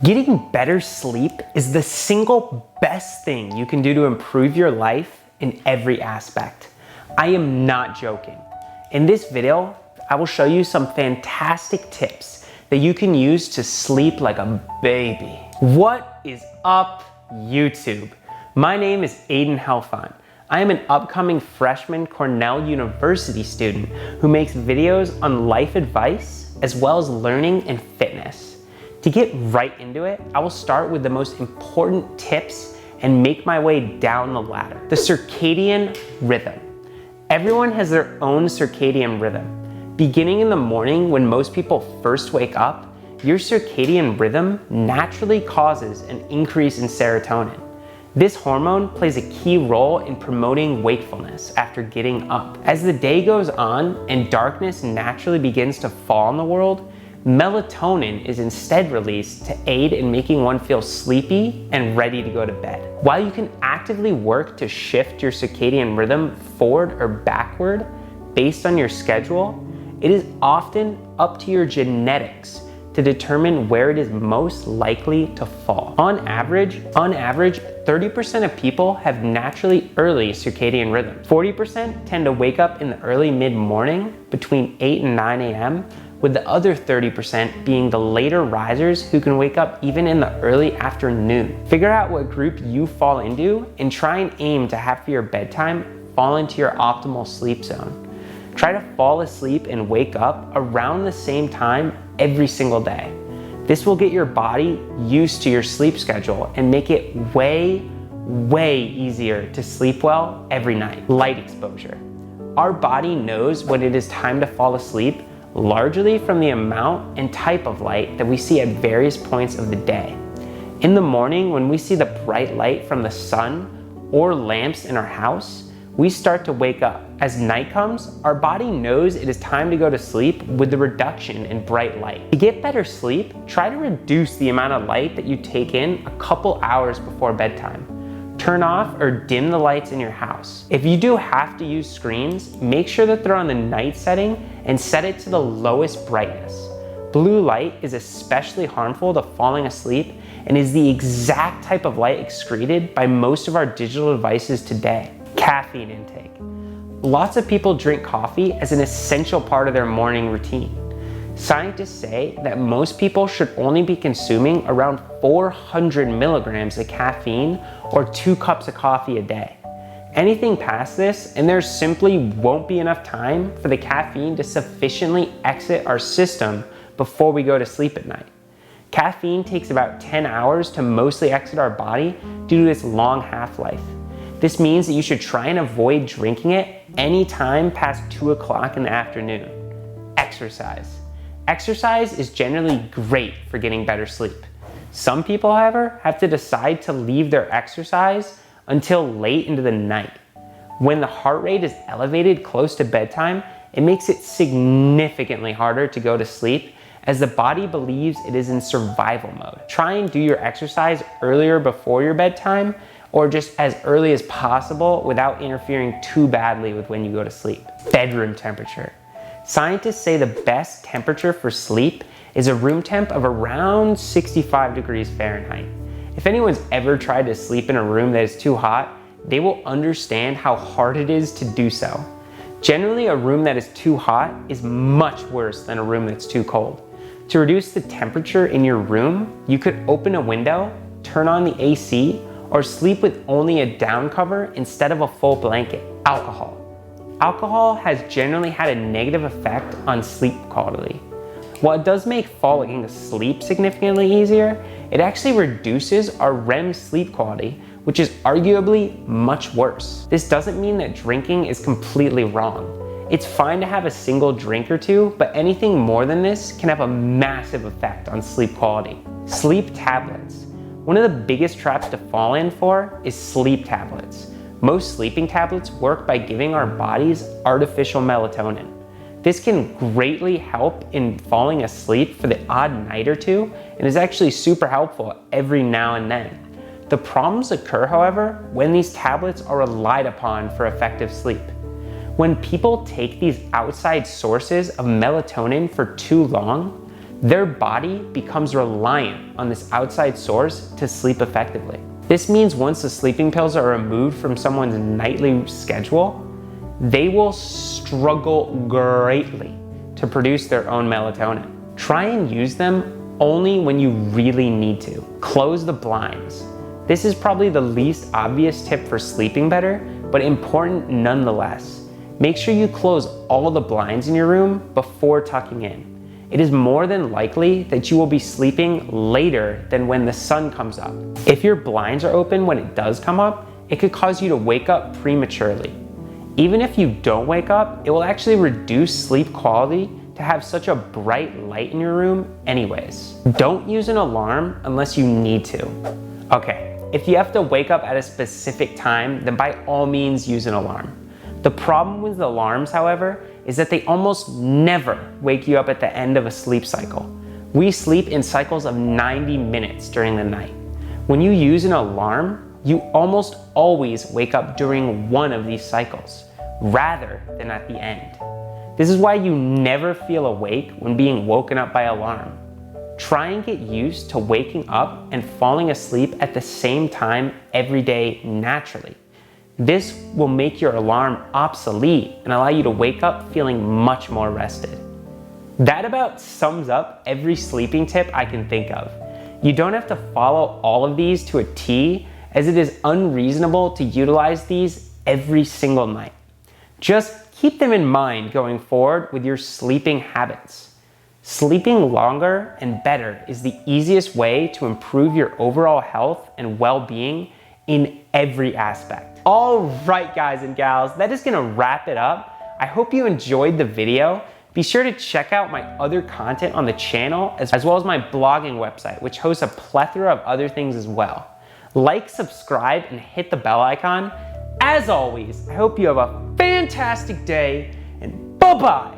Getting better sleep is the single best thing you can do to improve your life in every aspect. I am not joking. In this video, I will show you some fantastic tips that you can use to sleep like a baby. What is up, YouTube? My name is Aidan Helfant. I am an upcoming freshman Cornell University student who makes videos on life advice as well as learning and fitness. To get right into it, I will start with the most important tips and make my way down the ladder. The circadian rhythm. Everyone has their own circadian rhythm. Beginning in the morning when most people first wake up, your circadian rhythm naturally causes an increase in serotonin. This hormone plays a key role in promoting wakefulness after getting up. As the day goes on and darkness naturally begins to fall in the world, melatonin is instead released to aid in making one feel sleepy and ready to go to bed. While you can actively work to shift your circadian rhythm forward or backward based on your schedule, it is often up to your genetics to determine where it is most likely to fall. On average, 30% of people have naturally early circadian rhythms. 40% tend to wake up in the early mid-morning between 8 and 9 a.m., with the other 30% being the later risers who can wake up even in the early afternoon. Figure out what group you fall into and try and aim to have your bedtime fall into your optimal sleep zone. Try to fall asleep and wake up around the same time every single day. This will get your body used to your sleep schedule and make it way easier to sleep well every night. Light exposure. Our body knows when it is time to fall asleep largely from the amount and type of light that we see at various points of the day. In the morning, when we see the bright light from the sun or lamps in our house, we start to wake up. As night comes, our body knows it is time to go to sleep with the reduction in bright light. To get better sleep, try to reduce the amount of light that you take in a couple hours before bedtime. Turn off or dim the lights in your house. If you do have to use screens, make sure that they're on the night setting and set it to the lowest brightness. Blue light is especially harmful to falling asleep and is the exact type of light excreted by most of our digital devices today. Caffeine intake. Lots of people drink coffee as an essential part of their morning routine. Scientists say that most people should only be consuming around 400 milligrams of caffeine or 2 cups of coffee a day. Anything past this, and there simply won't be enough time for the caffeine to sufficiently exit our system before we go to sleep at night. Caffeine takes about 10 hours to mostly exit our body due to its long half-life. This means that you should try and avoid drinking it any time past 2 o'clock in the afternoon. Exercise. Exercise is generally great for getting better sleep. Some people, however, have to decide to leave their exercise until late into the night. When the heart rate is elevated close to bedtime, it makes it significantly harder to go to sleep as the body believes it is in survival mode. Try and do your exercise earlier before your bedtime or just as early as possible without interfering too badly with when you go to sleep. Bedroom temperature. Scientists say the best temperature for sleep is a room temp of around 65 degrees Fahrenheit. If anyone's ever tried to sleep in a room that is too hot, they will understand how hard it is to do so. Generally, a room that is too hot is much worse than a room that's too cold. To reduce the temperature in your room, you could open a window, turn on the AC, or sleep with only a down cover instead of a full blanket. Alcohol. Alcohol has generally had a negative effect on sleep quality. While it does make falling asleep significantly easier, it actually reduces our REM sleep quality, which is arguably much worse. This doesn't mean that drinking is completely wrong. It's fine to have a single drink or two, but anything more than this can have a massive effect on sleep quality. Sleep tablets. One of the biggest traps to fall in for is sleep tablets. Most sleeping tablets work by giving our bodies artificial melatonin. This can greatly help in falling asleep for the odd night or two and is actually super helpful every now and then. The problems occur, however, when these tablets are relied upon for effective sleep. When people take these outside sources of melatonin for too long, their body becomes reliant on this outside source to sleep effectively. This means once the sleeping pills are removed from someone's nightly schedule, they will struggle greatly to produce their own melatonin. Try and use them only when you really need to. Close the blinds. This is probably the least obvious tip for sleeping better, but important nonetheless. Make sure you close all the blinds in your room before tucking in. It is more than likely that you will be sleeping later than when the sun comes up. If your blinds are open when it does come up, it could cause you to wake up prematurely. Even if you don't wake up, it will actually reduce sleep quality to have such a bright light in your room anyways. Don't use an alarm unless you need to. Okay, if you have to wake up at a specific time, then by all means use an alarm. The problem with alarms, however, is that they almost never wake you up at the end of a sleep cycle. We sleep in cycles of 90 minutes during the night. When you use an alarm, you almost always wake up during one of these cycles, rather than at the end. This is why you never feel awake when being woken up by alarm. Try and get used to waking up and falling asleep at the same time every day naturally. This will make your alarm obsolete and allow you to wake up feeling much more rested. That about sums up every sleeping tip I can think of. You don't have to follow all of these to a T, as it is unreasonable to utilize these every single night. Just keep them in mind going forward with your sleeping habits. Sleeping longer and better is the easiest way to improve your overall health and well-being in every aspect. All right, guys and gals, that is gonna wrap it up. I hope you enjoyed the video. Be sure to check out my other content on the channel, as well as my blogging website, which hosts a plethora of other things as well. Like, subscribe, and hit the bell icon. As always, I hope you have a fantastic day, and bye-bye.